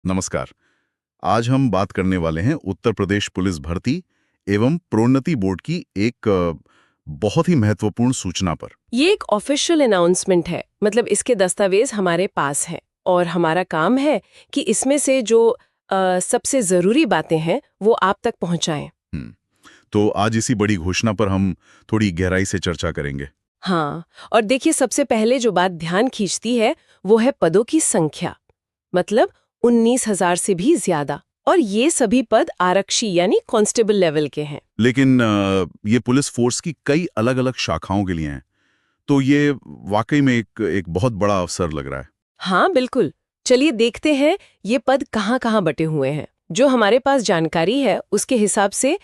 नमस्कार। आज हम बात करने वाले हैं उत्तर प्रदेश पुलिस भर्ती एवं प्रोन्नति बोर्ड की एक बहुत ही महत्वपूर्ण सूचना पर। ये एक ऑफिशियल अनाउंसमेंट है, मतलब इसके दस्तावेज हमारे पास हैं और हमारा काम है कि इसमें से जो सबसे जरूरी बातें हैं वो आप तक पहुंचाएं। हम्म, तो आज इसी बड़ी घोषणा पर हम थोड़ी गहराई से चर्चा करेंगे। हाँ, और देखिए सबसे पहले जो बात ध्यान खींचती है वो है पदों की संख्या, मतलब 19,000 से भी ज्यादा। और ये सभी पद आरक्षी यानी कांस्टेबल लेवल के हैं। लेकिन ये पुलिस फोर्स की कई अलग-अलग शाखाओं के लिए हैं, तो ये वाकई में एक बहुत बड़ा अवसर लग रहा है। हाँ बिल्कुल, चलिए देखते हैं ये पद कहाँ-कहाँ बटे हुए हैं। जो हमारे पास जानकारी है उसके हिसाब से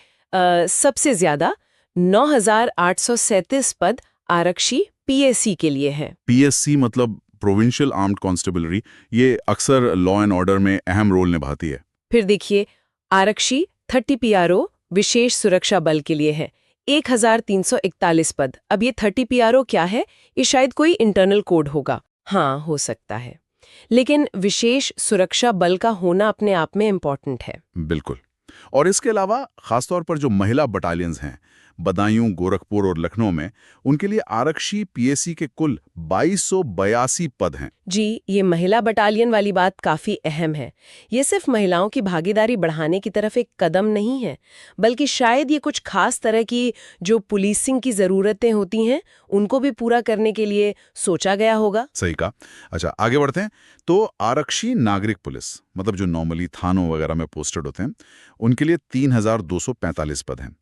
सबसे ज्यादा 9,837 पद आरक्षी पीएससी के लिए हैं। पीएससी मतलब प्रोविंशियल आर्म्ड कांस्टेबलरी, ये अक्सर लॉ एंड ऑर्डर में अहम रोल निभाती है। फिर देखिए आरक्षी 30 पीआरओ विशेष सुरक्षा बल के लिए है, 1,341 पद। अब ये 30 पीआरओ क्या है? ये शायद कोई इंटरनल कोड होगा। हाँ, हो सकता है, लेकिन विशेष सुरक्षा बल का होना अपने आप में इम्पोर्टेंट है। बिल्कुल। और इसके अलावा खासतौर पर जो महिला बटालियंस हैं, बदायूं, गोरखपुर और लखनऊ में, उनके लिए आरक्षी पीएससी के कुल 2282 पद हैं। जी, ये महिला बटालियन वाली बात काफी अहम है। ये सिर्फ महिलाओं की भागीदारी बढ़ाने की तरफ एक कदम नहीं है, बल्कि शायद ये कुछ खास तरह की जो पुलिसिंग की जरूरतें होती हैं उनको भी पूरा करने के लिए सोचा गया होगा। सही कहा। अच्छा, आगे बढ़ते हैं। तो आरक्षी नागरिक पुलिस, मतलब जो नॉर्मली थानों वगैरह में पोस्टेड होते हैं, उनके लिए 3,245 पद हैं।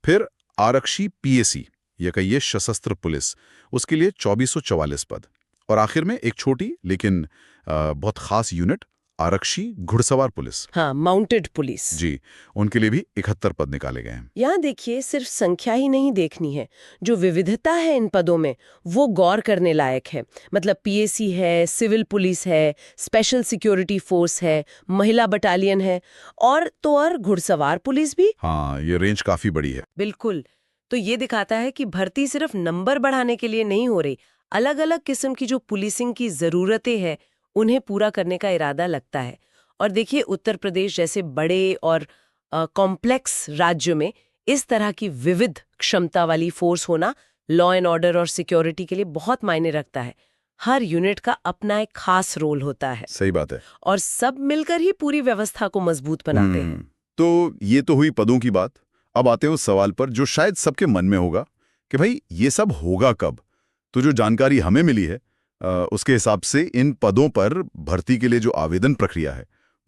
फिर आरक्षी पीएसी, ये कहिए सशस्त्र पुलिस, उसके लिए 2,444 पद। और आखिर में एक छोटी लेकिन बहुत खास यूनिट, आरक्षी घुड़सवार पुलिस। हाँ, माउंटेड पुलिस। जी, उनके लिए भी 71 पद निकाले गए हैं। यहाँ देखिए सिर्फ संख्या ही नहीं देखनी है, जो विविधता है इन पदों में वो गौर करने लायक है। मतलब पीएसी है, सिविल पुलिस है, स्पेशल सिक्योरिटी फोर्स है, महिला बटालियन है और घुड़सवार पुलिस भी। हाँ, ये रेंज काफी बड़ी है। बिल्कुल। तो ये दिखाता है कि भर्ती सिर्फ नंबर बढ़ाने के लिए नहीं हो रही, अलग अलग किस्म की जो पुलिसिंग की जरूरतें हैं उन्हें पूरा करने का इरादा लगता है। और देखिए उत्तर प्रदेश जैसे बड़े और कॉम्प्लेक्स राज्य में इस तरह की विविध क्षमता वाली फोर्स होना लॉ एंड ऑर्डर और सिक्योरिटी के लिए बहुत मायने रखता है। हर यूनिट का अपना एक खास रोल होता है सही बात है। और सब मिलकर ही पूरी व्यवस्था को मजबूत बनाते हैं। तो ये तो हुई पदों की बात। अब आते हैं उस सवाल पर जो शायद सबके मन में होगा कि भाई ये सब होगा कब। तो जो जानकारी हमें मिली है उसके हिसाब से इन पदों पर भर्ती के लिए जो आवेदन प्रक्रिया है